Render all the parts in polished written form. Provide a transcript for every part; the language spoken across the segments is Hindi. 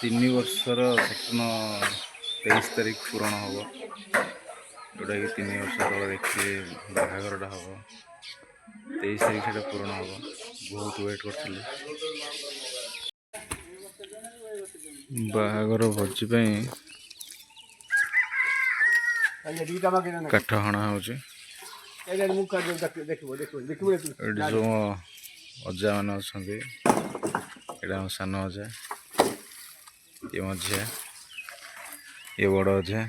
3 वर्षर स्वप्न 23 तारीख पूरण हम जोटा कि 3 वर्ष तक देखिए बाहाघरटा हम 23 तारीख से पूरण हम बहुत वेट कर बाहाघर भोजी काठ हणा हो सब अजा मान अच्छा यहाँ सान अजा ये मझिया ये बड़ अजा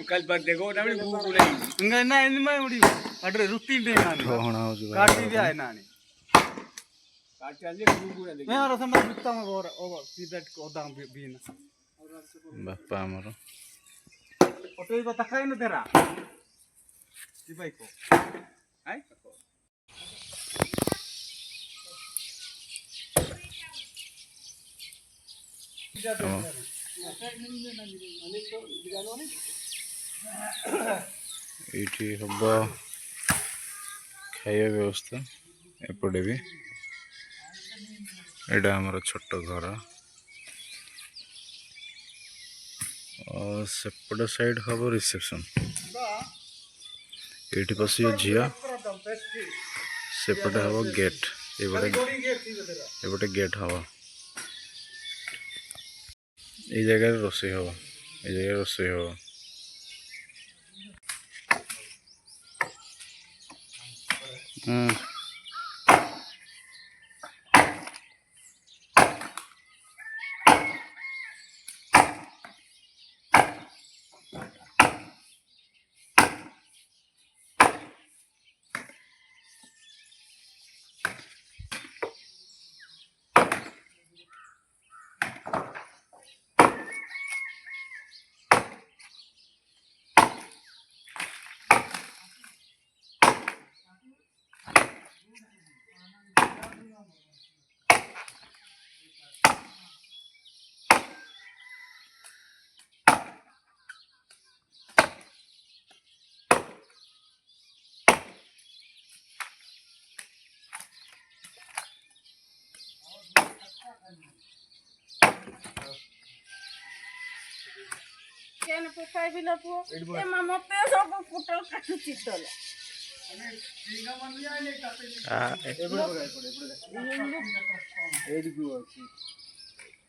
कल पर देखो ना गूगल है ना इन में उड़ी अरे रुती नहीं ना होना हो काटी भी है ना ने काटी आले गूगल है मैं और समय बिकता में और सीधा कोदाम भी ना बापा हमर फोटो को तकाई न तेरा जी भाई को है ये हम खाया व्यवस्था एपटे भी एटा हमर छोट घर और सेपट साइड हम रिसेप्शन ये पशे झील सेपटे हम गेट ये गेट हम ये जगह रोसे हम ये जगह रोसे हम केन पुखाई भी लपो ए मामा पे सब फुटल काटू चितल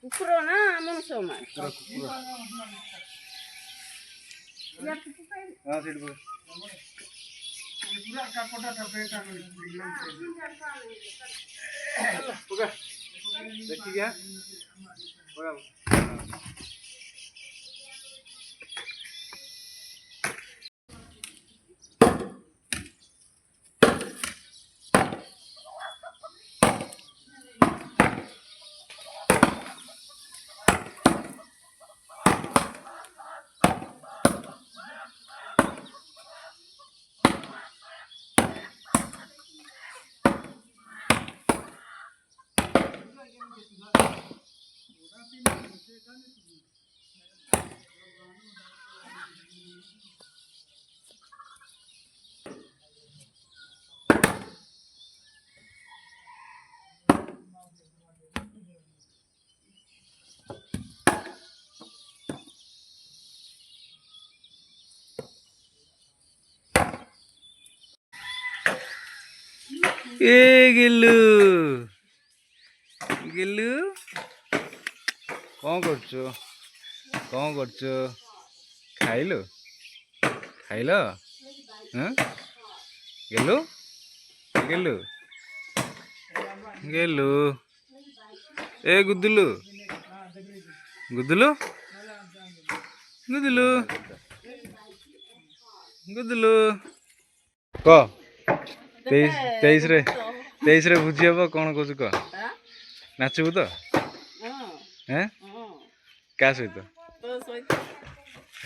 कुकुरो ना मन सोमा या पुखाई हां सेठ बोल पूरा काकोटा का पेटा में ओके देखी गया बड़ा ए गिल्लू गिल्लू कौन कर खाइल खाइल गेलु गेलु गेलु ए गुदुलु गुदुलु गुदुलु गुदुलु क 23 रे बुझी हम कौन कह कह नाचबू तो हैं क्या सहित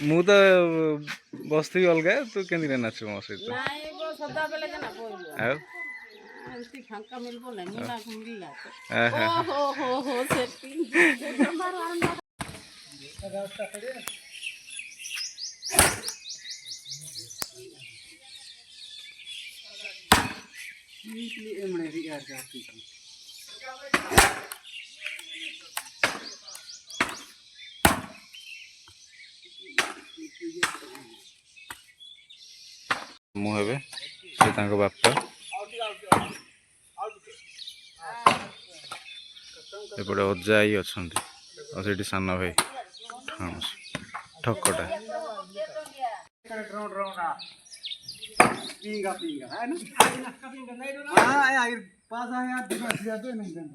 मु तो बस अलग तू के नाचबू मो सहित नीटली एमणे री यार जाती थी ମୁଁ ହେବେ ସେ ତାଙ୍କ ବାପା ଏପଟେ ଅଜା ଆଈ ଅଛନ୍ତି ଆଉ ସେଠି ସାନ ଭାଇ ହଁ ଠକଟା पीगा पीगा है ना हां यार पास आया दिमाग दिया तो नहीं करना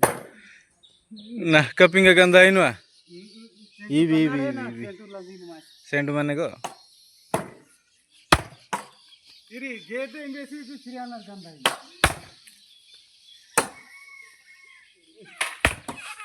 नाहका पिंगा गंदा आइनुआ ई भी तो लगी मार सेंट माने को इरी गेट इंग्लिश की श्रीयाना गंदा है